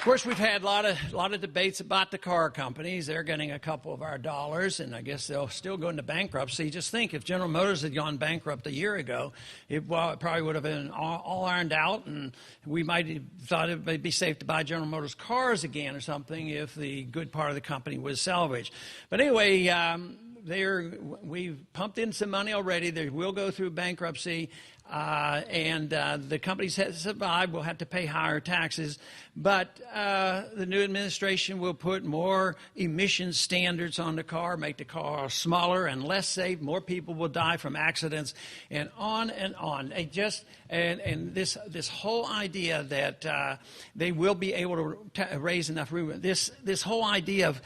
Of course, we've had a lot of debates about the car companies. They're getting a couple of our dollars, and I guess they'll still go into bankruptcy. Just think, if General Motors had gone bankrupt a year ago, it probably would have been all ironed out, and we might have thought it would be safe to buy General Motors cars again or something if the good part of the company was salvaged. But anyway, we've pumped in some money already. They will go through bankruptcy, and the companies that survive will have to pay higher taxes. But the new administration will put more emission standards on the car, make the car smaller and less safe. More people will die from accidents, and on and on. This whole idea that they will be able to raise enough room. This whole idea of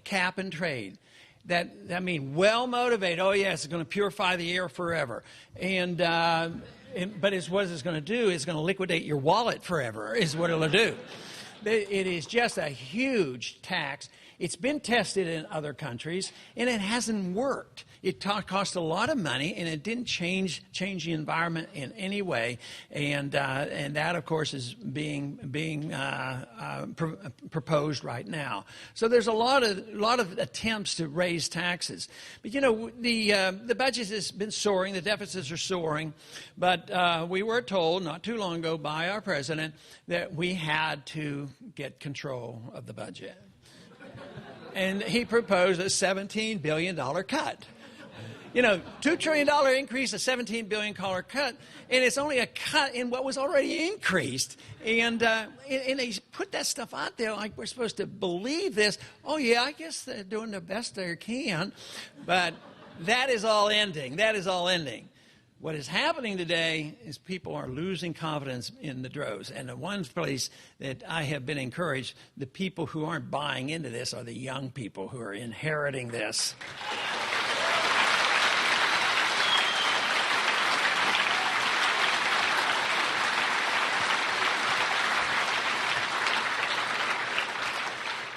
cap and trade. That means well motivated. Oh yes, it's going to purify the air forever. But what it's going to do is going to liquidate your wallet forever. Is what it'll do. It is just a huge tax. It's been tested in other countries, and it hasn't worked. It cost a lot of money, and it didn't change the environment in any way. And that, of course, is being proposed right now. So there's a lot of attempts to raise taxes. But you know, the budget has been soaring. The deficits are soaring. But we were told not too long ago by our president that we had to get control of the budget. And he proposed a $17 billion cut. You know, $2 trillion increase, a $17 billion cut, and it's only a cut in what was already increased. And they put that stuff out there like we're supposed to believe this. Oh, yeah, I guess they're doing the best they can. But that is all ending. That is all ending. What is happening today is people are losing confidence in the droves. And the one place that I have been encouraged, the people who aren't buying into this are the young people who are inheriting this.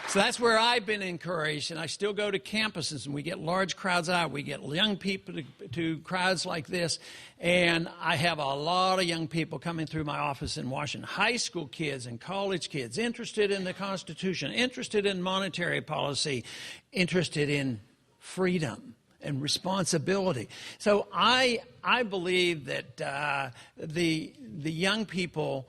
So that's where I've been encouraged, and I still go to campuses, and we get large crowds out. We get young people to crowds like this, and I have a lot of young people coming through my office in Washington, high school kids and college kids, interested in the Constitution, interested in monetary policy, interested in freedom and responsibility. So I believe that the young people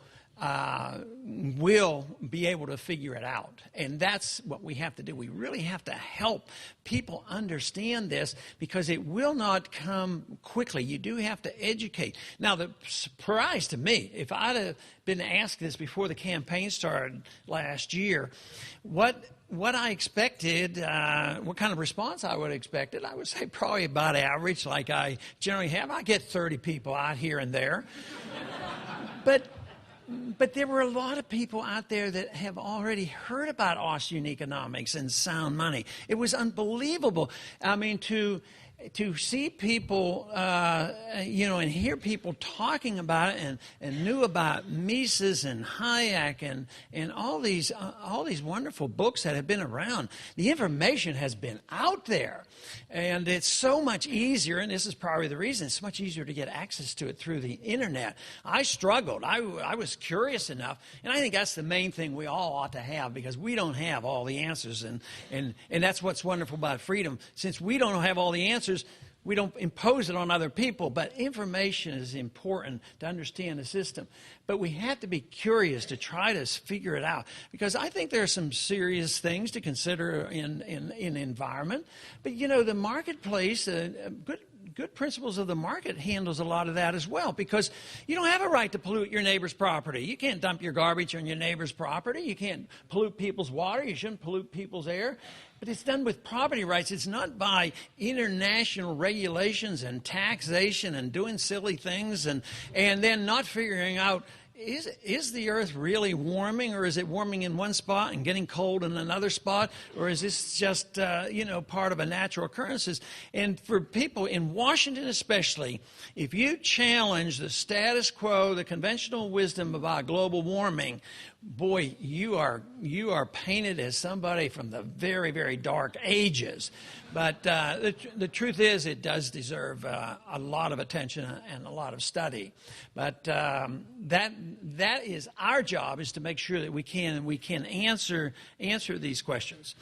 will be able to figure it out. And that's what we have to do. We really have to help people understand this, because it will not come quickly. You do have to educate. Now, the surprise to me, if I'd have been asked this before the campaign started last year, what I expected, what kind of response I would have expected, I would say probably about average, like I generally have. I get 30 people out here and there. But there were a lot of people out there that have already heard about Austrian economics and sound money. It was unbelievable. I mean, to see people, and hear people talking about it and knew about Mises and Hayek and all these wonderful books that have been around. The information has been out there, and it's so much easier, and this is probably the reason, it's much easier to get access to it through the internet. I struggled. I was curious enough, and I think that's the main thing we all ought to have, because we don't have all the answers, and that's what's wonderful about freedom. Since we don't have all the answers, we don't impose it on other people, but information is important to understand the system. But we have to be curious to try to figure it out, because I think there are some serious things to consider in environment. But, you know, the marketplace, good principles of the market handles a lot of that as well, because you don't have a right to pollute your neighbor's property. You can't dump your garbage on your neighbor's property. You can't pollute people's water. You shouldn't pollute people's air. But it's done with property rights. It's not by international regulations and taxation and doing silly things and then not figuring out, is the earth really warming, or is it warming in one spot and getting cold in another spot, or is this just part of a natural occurrences? And for people in Washington especially, if you challenge the status quo, the conventional wisdom about global warming, boy, you are painted as somebody from the very, very dark ages. But the truth is, it does deserve a lot of attention and a lot of study. But that is our job, is to make sure that we can answer these questions.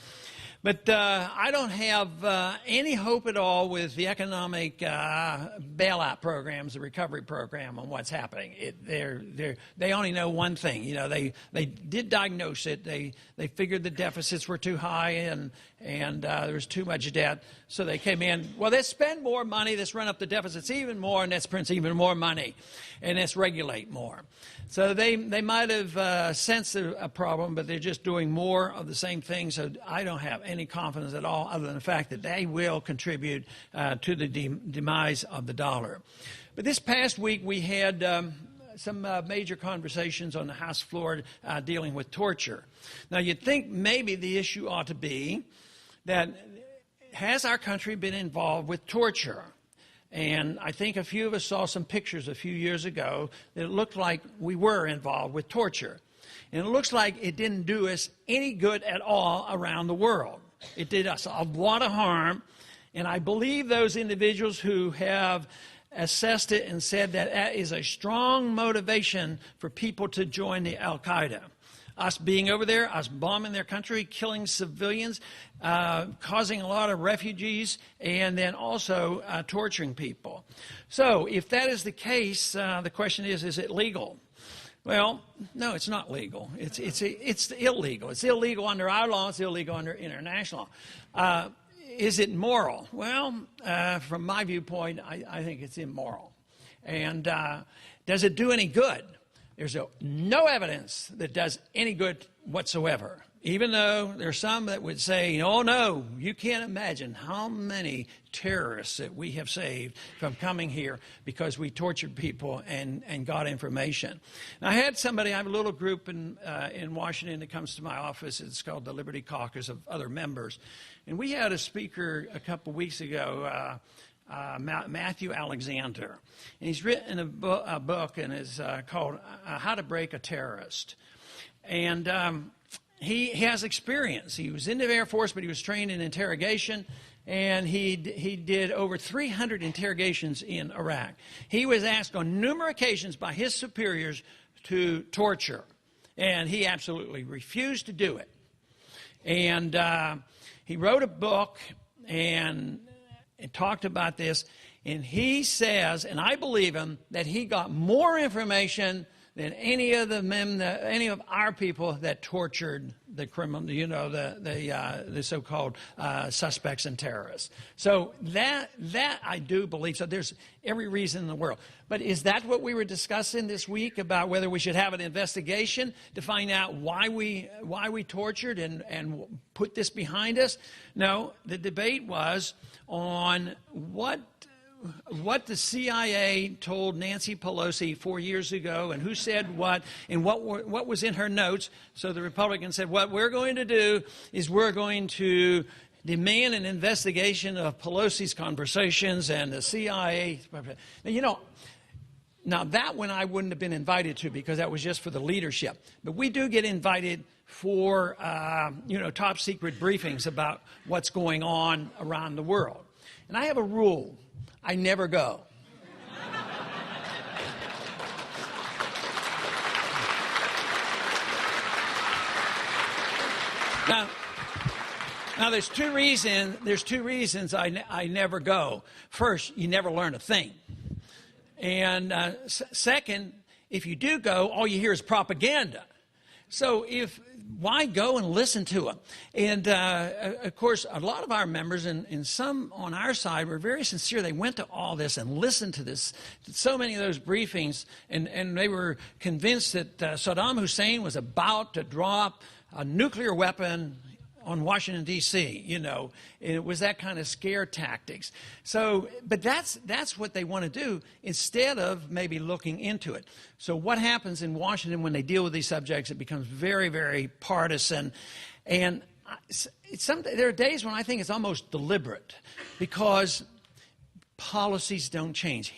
But I don't have any hope at all with the economic bailout programs, the recovery program, on what's happening. They only know one thing. You know, they did diagnose it. They figured the deficits were too high and there was too much debt. So they came in, well, let's spend more money, let's run up the deficits even more, and let's print even more money, and let's regulate more. So they might have sensed a problem, but they're just doing more of the same thing. So I don't have any confidence at all, other than the fact that they will contribute to the demise of the dollar. But this past week we had some major conversations on the House floor dealing with torture. Now, you'd think maybe the issue ought to be that, has our country been involved with torture? And I think a few of us saw some pictures a few years ago that it looked like we were involved with torture. And it looks like it didn't do us any good at all around the world. It did us a lot of harm. And I believe those individuals who have assessed it and said that that is a strong motivation for people to join the Al-Qaeda. Us being over there, us bombing their country, killing civilians, causing a lot of refugees, and then also torturing people. So if that is the case, the question is it legal? Well, no, it's not legal. It's illegal. It's illegal under our law. It's illegal under international law. Is it moral? Well, from my viewpoint, I think it's immoral. And does it do any good? There's no evidence that does any good whatsoever, even though there's some that would say, oh, no, you can't imagine how many terrorists that we have saved from coming here because we tortured people and got information. Now, I have a little group in Washington that comes to my office. It's called the Liberty Caucus, of other members. And we had a speaker a couple weeks ago, Matthew Alexander, and he's written a book, and it's called How to Break a Terrorist. And he has experience. He was in the Air Force, but he was trained in interrogation, and he did over 300 interrogations in Iraq. He was asked on numerous occasions by his superiors to torture, and he absolutely refused to do it. And he wrote a book and talked about this, and he says, and I believe him, that he got more information than any of our people that tortured the criminal, the so-called suspects and terrorists. So that I do believe. So there's every reason in the world. But is that what we were discussing this week, about whether we should have an investigation to find out why we tortured and put this behind us? No, the debate was on what the CIA told Nancy Pelosi 4 years ago, and who said what, and what was in her notes. So the Republicans said, what we're going to do is we're going to demand an investigation of Pelosi's conversations and the CIA. Now that one I wouldn't have been invited to, because that was just for the leadership. But we do get invited for top secret briefings about what's going on around the world. And I have a rule. I never go. Now there's two reasons I never go. First, you never learn a thing. And second, if you do go, all you hear is propaganda. So why go and listen to them? And, of course, a lot of our members, and some on our side, were very sincere. They went to all this and listened to this, so many of those briefings, and they were convinced that Saddam Hussein was about to drop a nuclear weapon on Washington, D.C., and it was that kind of scare tactics. So, but that's what they want to do, instead of maybe looking into it. So what happens in Washington when they deal with these subjects? It becomes very, very partisan. And there are days when I think it's almost deliberate, because policies don't change.